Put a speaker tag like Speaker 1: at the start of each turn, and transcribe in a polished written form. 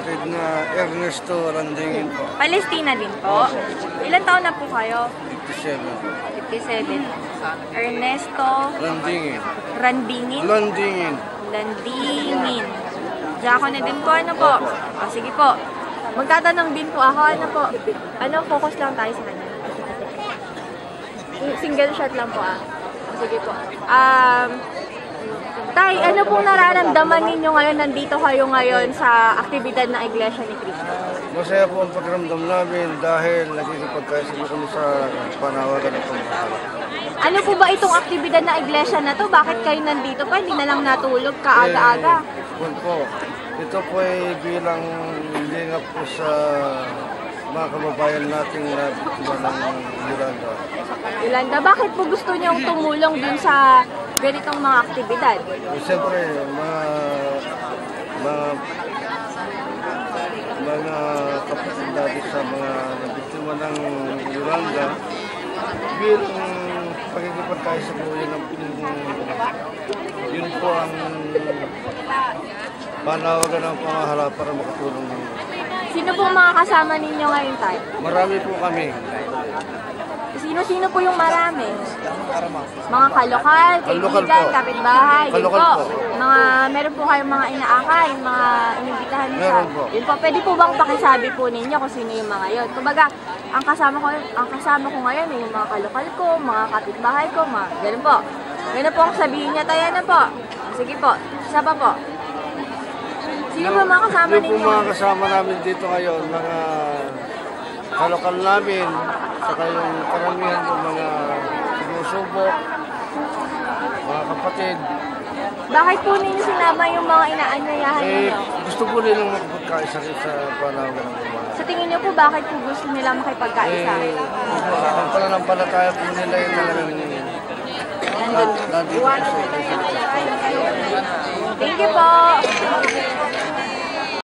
Speaker 1: kapatid na Ernesto Randingin po.
Speaker 2: Palestina din po. Ilan taon na po kayo?
Speaker 1: 57 po.
Speaker 2: 57. Ernesto
Speaker 1: Randingin.
Speaker 2: Randingin?
Speaker 1: Landingin.
Speaker 2: Landingin. Diyan ako na din po, ano po? Sige po. Magtatanong din po ako, ano po? Ano, focus lang tayo sa kanya. Single shot lang po Sige po. Tay, ano pong nararamdaman ninyo ngayon? Nandito kayo ngayon sa aktibidad ng Iglesia ni Cristo.
Speaker 1: Masaya po ang pakiramdam namin dahil nakikipagkaisa kami sa panawagan ng pamamahala.
Speaker 2: Ano po ba itong aktibidad ng Iglesia na to? Bakit kayo nandito pa? Hindi na lang natulog kaaga-aga.
Speaker 1: Po, ito po ay bilang lingap po sa mga kababayan nating nabiktima ng Yolanda.
Speaker 2: Yolanda, bakit po gusto niyong tumulong dun sa ganitong mga aktibidad?
Speaker 1: Siyempre, mga kapatid natin sa mga nabiktima ng Yolanda bilang pagkikipagkaya sa buhay ng yun po ang panawagan ng pamahala para makatulong ninyo.
Speaker 2: Sino po mga kasama ninyo ngayon, Tay?
Speaker 1: Marami po kami.
Speaker 2: Sino-sino po yung marami? Mga kalokal, kaibigan, kapitbahay, yun
Speaker 1: Kalokal
Speaker 2: po.
Speaker 1: po.
Speaker 2: Meron po kayong mga inaakay, mga inibitahan niyo sa...
Speaker 1: Meron po.
Speaker 2: Yun po, pwede po bang pakisabi po ninyo kung sino yung mga yun? Kumbaga, ang kasama ko ngayon ay yung mga kalokal ko, mga kapitbahay ko, mga ganun po. Ganun po ang sabihin niya, Tay, ano po? Sige po, isa pa po. Sino po mga kasama ninyo?
Speaker 1: Yung po mga kasama namin dito ngayon, mga kalokal namin, saka yung karamihan ng mga sinusubok, mga kapatid.
Speaker 2: Bakit po ninyo sinama yung mga inaanyayahan ninyo?
Speaker 1: Gusto po nilang makapagkaisa sa panawagan ng pamamahala.
Speaker 2: Sa tingin niyo po, bakit po gusto nila makipagkaisa?
Speaker 1: Ang pananampalataya po nila yung nandito po sa
Speaker 2: Thank you po!